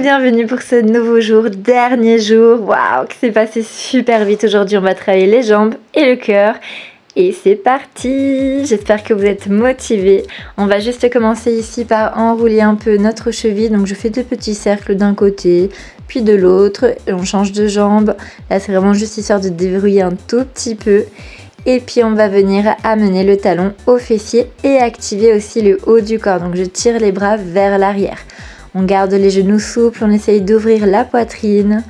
bienvenue pour ce nouveau jour, dernier jour. Waouh, que c'est passé super vite aujourd'hui. On va travailler les jambes et le cœur. Et c'est parti. J'espère que vous êtes motivés. On va juste commencer ici par enrouler un peu notre cheville. Donc je fais 2 petits cercles d'un côté, puis de l'autre. Et on change de jambe. Là c'est vraiment juste histoire de déverrouiller un tout petit peu. Et puis on va venir amener le talon au fessier et activer aussi le haut du corps. Donc je tire les bras vers l'arrière. On garde les genoux souples, on essaye d'ouvrir la poitrine.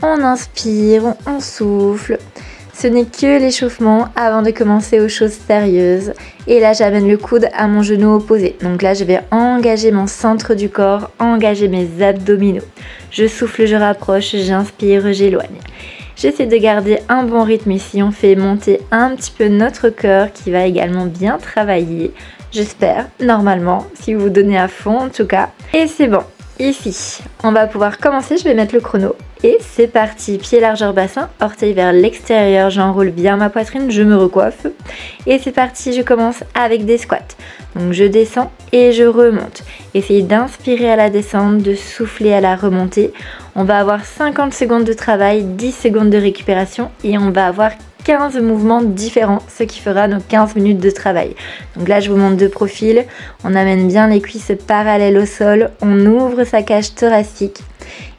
On inspire, on souffle. Ce n'est que l'échauffement avant de commencer aux choses sérieuses. Et là j'amène le coude à mon genou opposé. Donc là je vais engager mon centre du corps, engager mes abdominaux. Je souffle, je rapproche, j'inspire, j'éloigne. J'essaie de garder un bon rythme ici, on fait monter un petit peu notre cœur qui va également bien travailler. J'espère, normalement, si vous vous donnez à fond en tout cas. Et c'est bon, ici, on va pouvoir commencer, je vais mettre le chrono. Et c'est parti, pied largeur bassin, orteil vers l'extérieur, j'enroule bien ma poitrine, je me recoiffe. Et c'est parti, je commence avec des squats. Donc je descends et je remonte. Essayez d'inspirer à la descente, de souffler à la remontée. On va avoir 50 secondes de travail, 10 secondes de récupération et on va avoir 15 mouvements différents, ce qui fera nos 15 minutes de travail. Donc là, je vous montre de profil. On amène bien les cuisses parallèles au sol. On ouvre sa cage thoracique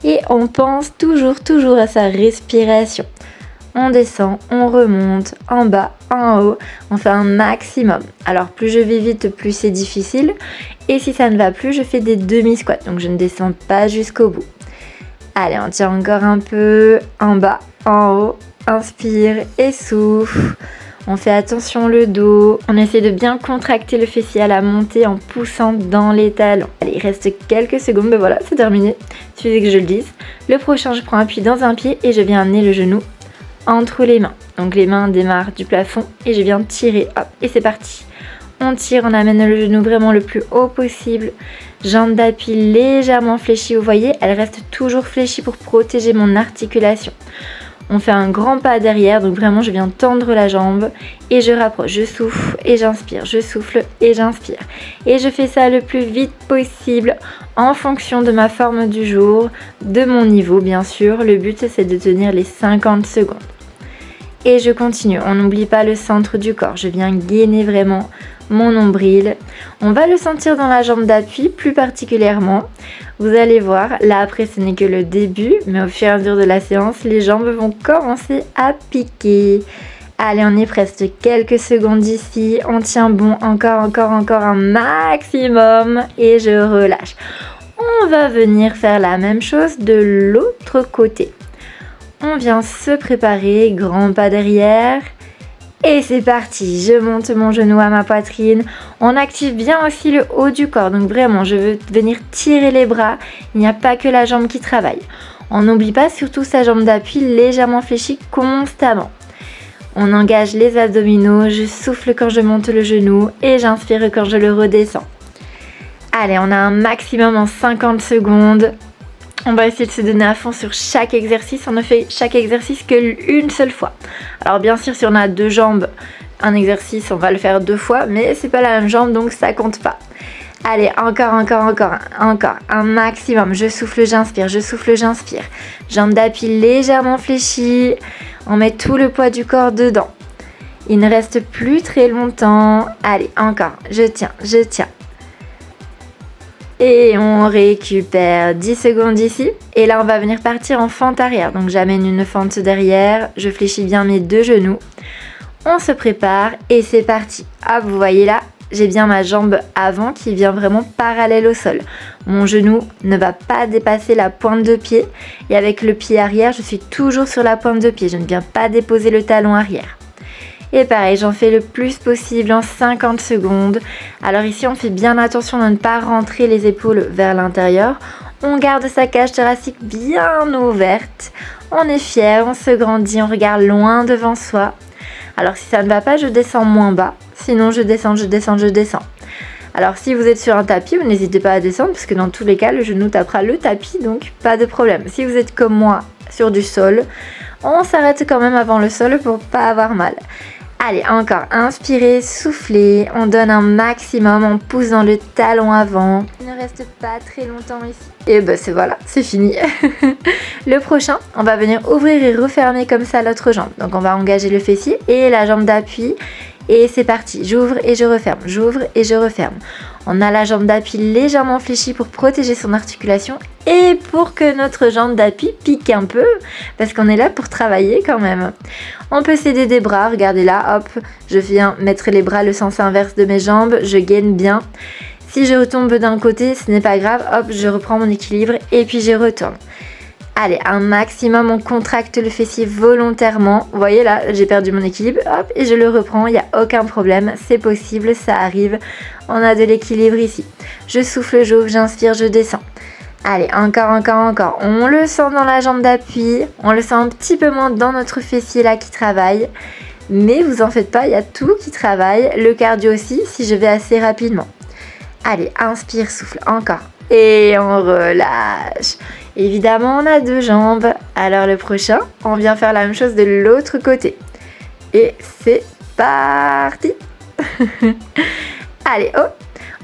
et on pense toujours à sa respiration. On descend, on remonte, en bas, en haut, on fait un maximum. Alors plus je vais vite, plus c'est difficile. Et si ça ne va plus, je fais des demi-squats, donc je ne descends pas jusqu'au bout. Allez, on tire encore un peu, en bas, en haut, inspire et souffle. On fait attention le dos, on essaie de bien contracter le fessier à la montée en poussant dans les talons. Allez, il reste quelques secondes, ben voilà, c'est terminé. Il suffit que je le dise. Le prochain, je prends appui dans un pied et je viens amener le genou entre les mains. Donc les mains démarrent du plafond et je viens tirer, hop, et c'est parti. On tire, on amène le genou vraiment le plus haut possible. Jambe d'appui légèrement fléchie, vous voyez, elle reste toujours fléchie pour protéger mon articulation. On fait un grand pas derrière, donc vraiment je viens tendre la jambe et je rapproche, je souffle et j'inspire, je souffle et j'inspire. Et je fais ça le plus vite possible en fonction de ma forme du jour, de mon niveau bien sûr. Le but c'est de tenir les 50 secondes. Et je continue, on n'oublie pas le centre du corps, je viens gainer vraiment mon nombril. On va le sentir dans la jambe d'appui plus particulièrement. Vous allez voir, là après ce n'est que le début, mais au fur et à mesure de la séance, les jambes vont commencer à piquer. Allez, on est presque quelques secondes ici, on tient bon, encore un maximum et je relâche. On va venir faire la même chose de l'autre côté. On vient se préparer, grand pas derrière. Et c'est parti, je monte mon genou à ma poitrine. On active bien aussi le haut du corps. Donc vraiment, je veux venir tirer les bras. Il n'y a pas que la jambe qui travaille. On n'oublie pas surtout sa jambe d'appui légèrement fléchie constamment. On engage les abdominaux. Je souffle quand je monte le genou et j'inspire quand je le redescends. Allez, on a un maximum en 50 secondes. On va essayer de se donner à fond sur chaque exercice. On ne fait chaque exercice qu'une seule fois. Alors bien sûr, si on a 2 jambes, un exercice, on va le faire 2 fois, mais c'est pas la même jambe, donc ça compte pas. Allez, encore, un maximum. Je souffle, j'inspire, je souffle, j'inspire. Jambe d'appui légèrement fléchie. On met tout le poids du corps dedans. Il ne reste plus très longtemps. Allez, encore, je tiens. Et on récupère 10 secondes ici. Et là, on va venir partir en fente arrière. Donc, j'amène une fente derrière. Je fléchis bien mes 2 genoux. On se prépare et c'est parti. Hop, vous voyez là, j'ai bien ma jambe avant qui vient vraiment parallèle au sol. Mon genou ne va pas dépasser la pointe de pied. Et avec le pied arrière, je suis toujours sur la pointe de pied. Je ne viens pas déposer le talon arrière. Et pareil, j'en fais le plus possible en 50 secondes. Alors ici, on fait bien attention de ne pas rentrer les épaules vers l'intérieur. On garde sa cage thoracique bien ouverte. On est fier, on se grandit, on regarde loin devant soi. Alors si ça ne va pas, je descends moins bas. Sinon, je descends. Alors si vous êtes sur un tapis, vous n'hésitez pas à descendre parce que dans tous les cas, le genou tapera le tapis, donc pas de problème. Si vous êtes comme moi sur du sol, on s'arrête quand même avant le sol pour pas avoir mal. Allez, encore, inspirez, soufflez, on donne un maximum, on pousse dans le talon avant. Il ne reste pas très longtemps ici. Et ben voilà, c'est fini. Le prochain, on va venir ouvrir et refermer comme ça l'autre jambe. Donc on va engager le fessier et la jambe d'appui. Et c'est parti, j'ouvre et je referme, j'ouvre et je referme. On a la jambe d'appui légèrement fléchie pour protéger son articulation et pour que notre jambe d'appui pique un peu, parce qu'on est là pour travailler quand même. On peut s'aider des bras, regardez là, hop, je viens mettre les bras le sens inverse de mes jambes, je gaine bien. Si je retombe d'un côté, ce n'est pas grave, hop, je reprends mon équilibre et puis je retourne. Allez, un maximum, on contracte le fessier volontairement. Vous voyez là, j'ai perdu mon équilibre, hop, et je le reprends, il n'y a aucun problème, c'est possible, ça arrive. On a de l'équilibre ici. Je souffle, j'ouvre, j'inspire, je descends. Allez, encore, encore, encore. On le sent dans la jambe d'appui, on le sent un petit peu moins dans notre fessier là qui travaille. Mais vous en faites pas, il y a tout qui travaille. Le cardio aussi, si je vais assez rapidement. Allez, inspire, souffle, encore. Et on relâche. Évidemment, on a deux jambes. Alors le prochain, on vient faire la même chose de l'autre côté. Et c'est parti. Allez, oh.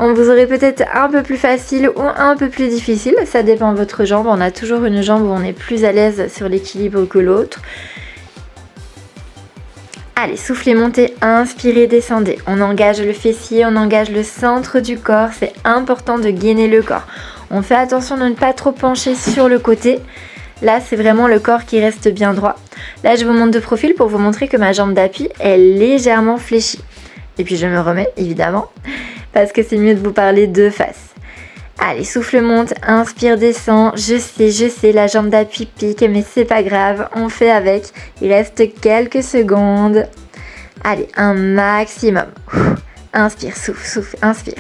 On vous aurait peut-être un peu plus facile ou un peu plus difficile. Ça dépend de votre jambe. On a toujours une jambe où on est plus à l'aise sur l'équilibre que l'autre. Allez, soufflez, montez, inspirez, descendez. On engage le fessier, on engage le centre du corps. C'est important de gainer le corps. On fait attention de ne pas trop pencher sur le côté. Là, c'est vraiment le corps qui reste bien droit. Là, je vous montre de profil pour vous montrer que ma jambe d'appui est légèrement fléchie. Et puis, je me remets, évidemment, parce que c'est mieux de vous parler de face. Allez, souffle, monte, inspire, descend. Je sais, la jambe d'appui pique, mais c'est pas grave, on fait avec. Il reste quelques secondes. Allez, un maximum. Inspire, souffle, souffle, inspire.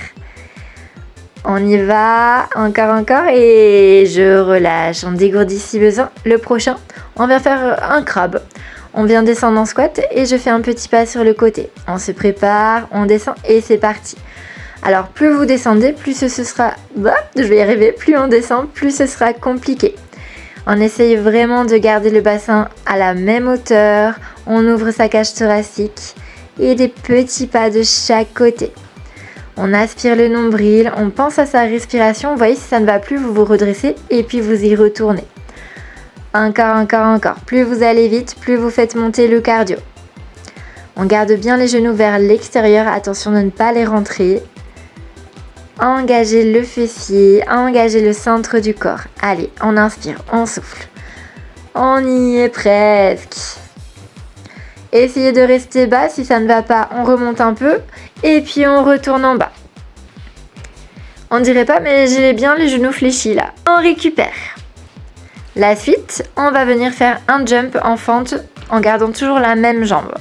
On y va, encore, et je relâche. On dégourdit si besoin. Le prochain, on vient faire un crabe. On vient descendre en squat et je fais un petit pas sur le côté. On se prépare, on descend et c'est parti. Alors plus vous descendez, plus ce sera... je vais y arriver. Plus on descend, plus ce sera compliqué. On essaye vraiment de garder le bassin à la même hauteur. On ouvre sa cage thoracique et des petits pas de chaque côté. On aspire le nombril, on pense à sa respiration. Vous voyez, si ça ne va plus, vous vous redressez et puis vous y retournez. Encore. Plus vous allez vite, plus vous faites monter le cardio. On garde bien les genoux vers l'extérieur. Attention de ne pas les rentrer. Engagez le fessier, engagez le centre du corps. Allez, on inspire, on souffle. On y est presque. Essayez de rester bas. Si ça ne va pas, on remonte un peu. Et puis on retourne en bas. On dirait pas, mais j'ai bien les genoux fléchis là. On récupère. La suite, on va venir faire un jump en fente en gardant toujours la même jambe.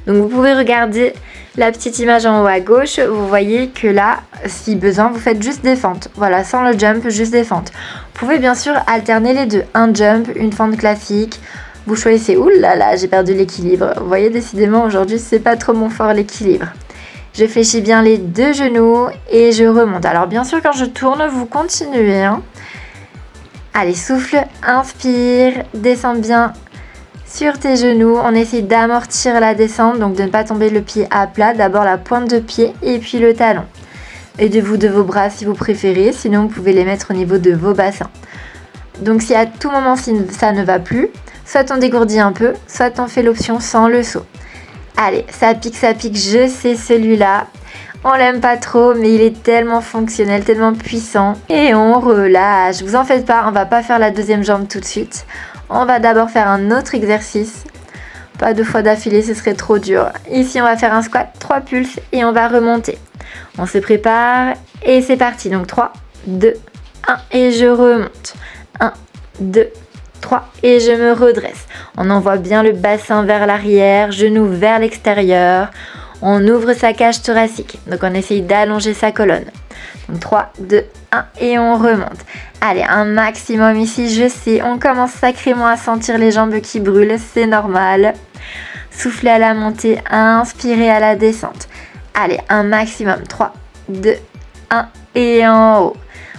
Donc vous pouvez regarder la petite image en haut à gauche. Vous voyez que là, si besoin, vous faites juste des fentes. Voilà, sans le jump, juste des fentes. Vous pouvez bien sûr alterner les deux. Un jump, une fente classique. Vous choisissez. Ouh là là, j'ai perdu l'équilibre. Vous voyez, décidément, aujourd'hui, c'est pas trop mon fort l'équilibre. Je fléchis bien les deux genoux et je remonte. Alors bien sûr, quand je tourne, vous continuez. Allez, souffle, inspire, descends bien sur tes genoux. On essaie d'amortir la descente, donc de ne pas tomber le pied à plat. D'abord la pointe de pied et puis le talon. Aidez-vous de vos bras si vous préférez, sinon vous pouvez les mettre au niveau de vos bassins. Donc si à tout moment ça ne va plus, soit on dégourdit un peu, soit on fait l'option sans le saut. Allez, ça pique, je sais celui-là. On l'aime pas trop, mais il est tellement fonctionnel, tellement puissant. Et on relâche. Vous en faites pas, on va pas faire la deuxième jambe tout de suite. On va d'abord faire un autre exercice. Pas 2 fois d'affilée, ce serait trop dur. Ici, on va faire un squat, 3 pulses et on va remonter. On se prépare et c'est parti. Donc 3, 2, 1 et je remonte. 1, 2, 3 et je me redresse. On envoie bien le bassin vers l'arrière, genoux vers l'extérieur. On ouvre sa cage thoracique. Donc on essaye d'allonger sa colonne. Donc 3, 2, 1 et on remonte. Allez, un maximum ici, je sais. On commence sacrément à sentir les jambes qui brûlent, c'est normal. Soufflez à la montée, inspirez à la descente. Allez, un maximum. 3, 2, 1 et en haut.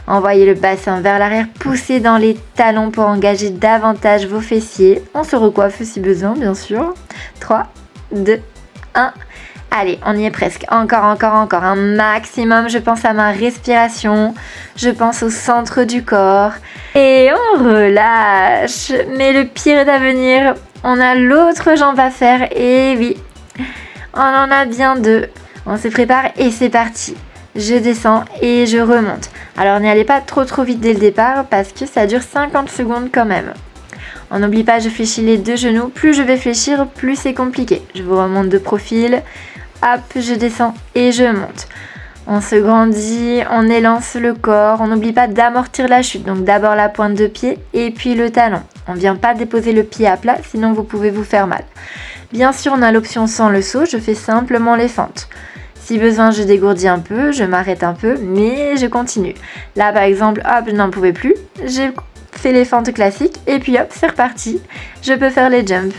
Envoyez le bassin vers l'arrière, poussez dans les talons pour engager davantage vos fessiers. On se recoiffe si besoin, bien sûr. 3, 2, 1. Allez, on y est presque. Encore. Un maximum. Je pense à ma respiration. Je pense au centre du corps. Et on relâche. Mais le pire est à venir. On a l'autre jambe à faire. Et oui, on en a bien 2. On se prépare et c'est parti. Je descends et je remonte. Alors n'y allez pas trop vite dès le départ parce que ça dure 50 secondes quand même. On n'oublie pas, je fléchis les 2 genoux. Plus je vais fléchir, plus c'est compliqué. Je vous remonte de profil. Hop, je descends et je monte. On se grandit, on élance le corps. On n'oublie pas d'amortir la chute. Donc d'abord la pointe de pied et puis le talon. On ne vient pas déposer le pied à plat, sinon vous pouvez vous faire mal. Bien sûr, on a l'option sans le saut. Je fais simplement les fentes. Si besoin, je dégourdis un peu, je m'arrête un peu, mais je continue. Là, par exemple, hop, je n'en pouvais plus. J'ai fait les fentes classiques et puis hop, c'est reparti. Je peux faire les jumps.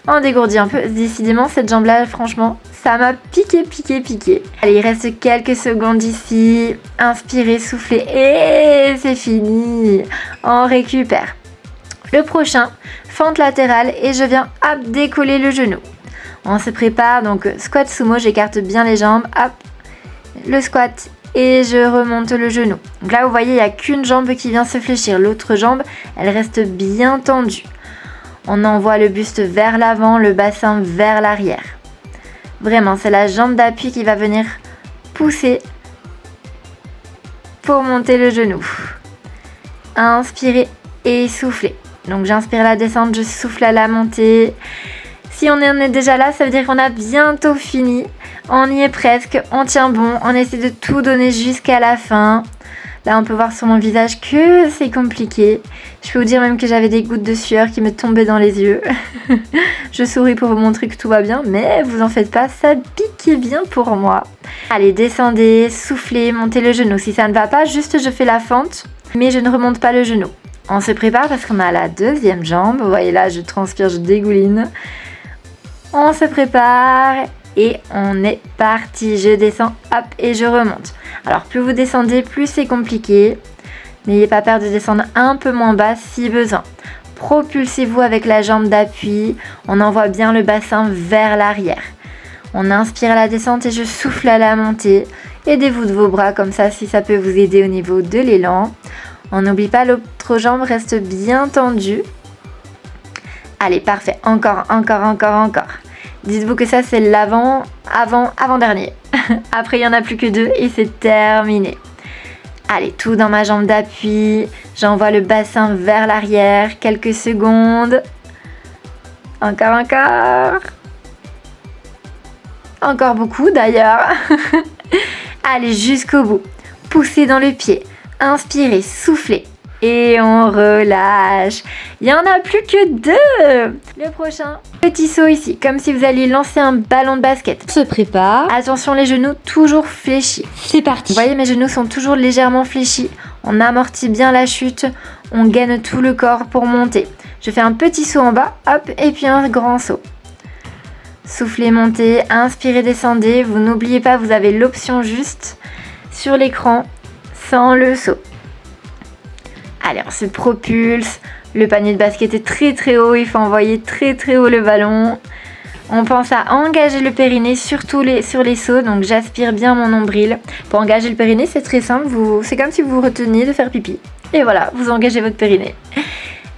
On dégourdit un peu. Décidément, cette jambe-là, franchement, ça m'a piqué. Allez, il reste quelques secondes ici. Inspirez, soufflez et c'est fini. On récupère. Le prochain, fente latérale et je viens hop, décoller le genou. On se prépare, donc squat sumo, j'écarte bien les jambes, hop, le squat et je remonte le genou. Donc là, vous voyez, il n'y a qu'une jambe qui vient se fléchir. L'autre jambe, elle reste bien tendue. On envoie le buste vers l'avant, le bassin vers l'arrière. Vraiment, c'est la jambe d'appui qui va venir pousser pour monter le genou. Inspirez et soufflez. Donc j'inspire la descente, je souffle à la montée. Si on en est déjà là, ça veut dire qu'on a bientôt fini. On y est presque, on tient bon, on essaie de tout donner jusqu'à la fin. Là, on peut voir sur mon visage que c'est compliqué. Je peux vous dire même que j'avais des gouttes de sueur qui me tombaient dans les yeux. Je souris pour vous montrer que tout va bien, mais vous en faites pas, ça pique bien pour moi. Allez, descendez, soufflez, montez le genou. Si ça ne va pas, juste je fais la fente, mais je ne remonte pas le genou. On se prépare parce qu'on a la deuxième jambe. Vous voyez là, je transpire, je dégouline. On se prépare et on est parti. Je descends, hop, et je remonte. Alors, plus vous descendez, plus c'est compliqué. N'ayez pas peur de descendre un peu moins bas si besoin. Propulsez-vous avec la jambe d'appui. On envoie bien le bassin vers l'arrière. On inspire à la descente et je souffle à la montée. Aidez-vous de vos bras comme ça si ça peut vous aider au niveau de l'élan. On n'oublie pas, l'autre jambe reste bien tendue. Allez, parfait. Encore. Dites-vous que ça, c'est l'avant-dernier. Après, il n'y en a plus que 2 et c'est terminé. Allez, tout dans ma jambe d'appui. J'envoie le bassin vers l'arrière. Quelques secondes. Encore. Encore beaucoup d'ailleurs. Allez, jusqu'au bout. Poussez dans le pied. Inspirez, soufflez. Et on relâche. Il n'y en a plus que 2. Le prochain, petit saut ici, comme si vous alliez lancer un ballon de basket. Se prépare. Attention, les genoux toujours fléchis. C'est parti. Vous voyez, mes genoux sont toujours légèrement fléchis. On amortit bien la chute. On gaine tout le corps pour monter. Je fais un petit saut en bas, hop, et puis un grand saut. Soufflez, montez, inspirez, descendez. Vous n'oubliez pas, vous avez l'option juste sur l'écran sans le saut. Allez, on se propulse. Le panier de basket est très haut. Il faut envoyer très haut le ballon. On pense à engager le périnée, surtout sur les sauts. Donc j'aspire bien mon nombril. Pour engager le périnée, c'est très simple. C'est comme si vous reteniez de faire pipi. Et voilà, vous engagez votre périnée.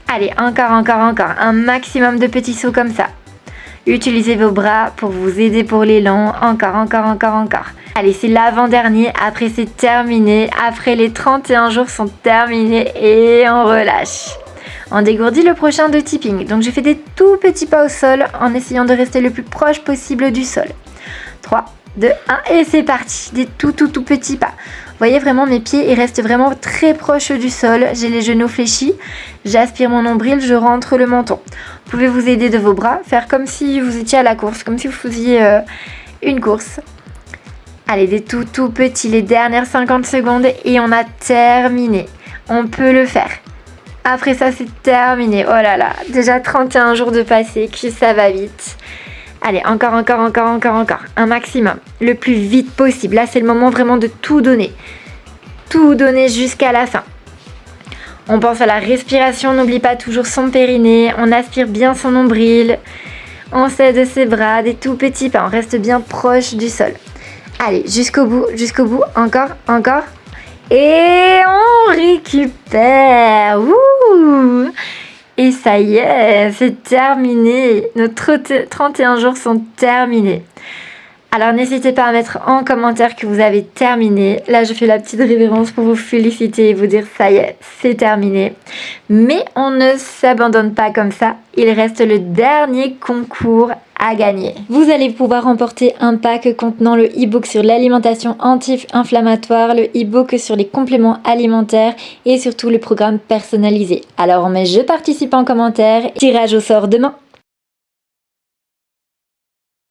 Allez, encore. Un maximum de petits sauts comme ça. Utilisez vos bras pour vous aider pour l'élan. Encore. Allez, c'est l'avant-dernier. Après, c'est terminé. Après, les 31 jours sont terminés et on relâche. On dégourdit le prochain de tipping. Donc, j'ai fait des tout petits pas au sol en essayant de rester le plus proche possible du sol. 3, 2, 1 et c'est parti. Des tout petits pas. Vous voyez vraiment mes pieds, ils restent vraiment très proches du sol. J'ai les genoux fléchis. J'aspire mon nombril, je rentre le menton. Vous pouvez vous aider de vos bras, faire comme si vous étiez à la course, comme si vous faisiez une course. Allez, des tout petits, les dernières 50 secondes et on a terminé. On peut le faire. Après ça, c'est terminé. Oh là là, déjà 31 jours de passé, que ça va vite. Allez, encore. Un maximum. Le plus vite possible. Là, c'est le moment vraiment de tout donner. Tout donner jusqu'à la fin. On pense à la respiration. On n'oublie pas toujours son périnée. On aspire bien son nombril. On s'aide ses bras, des tout petits pas, on reste bien proche du sol. Allez, jusqu'au bout, encore. Et on récupère. Ouh! Et ça y est, c'est terminé. Nos 31 jours sont terminés. Alors n'hésitez pas à mettre en commentaire que vous avez terminé. Là, je fais la petite révérence pour vous féliciter et vous dire ça y est, c'est terminé. Mais on ne s'abandonne pas comme ça. Il reste le dernier concours à gagner. Vous allez pouvoir remporter un pack contenant le e-book sur l'alimentation anti-inflammatoire, le e-book sur les compléments alimentaires et surtout le programme personnalisé. Alors on met je participe en commentaire. Tirage au sort demain.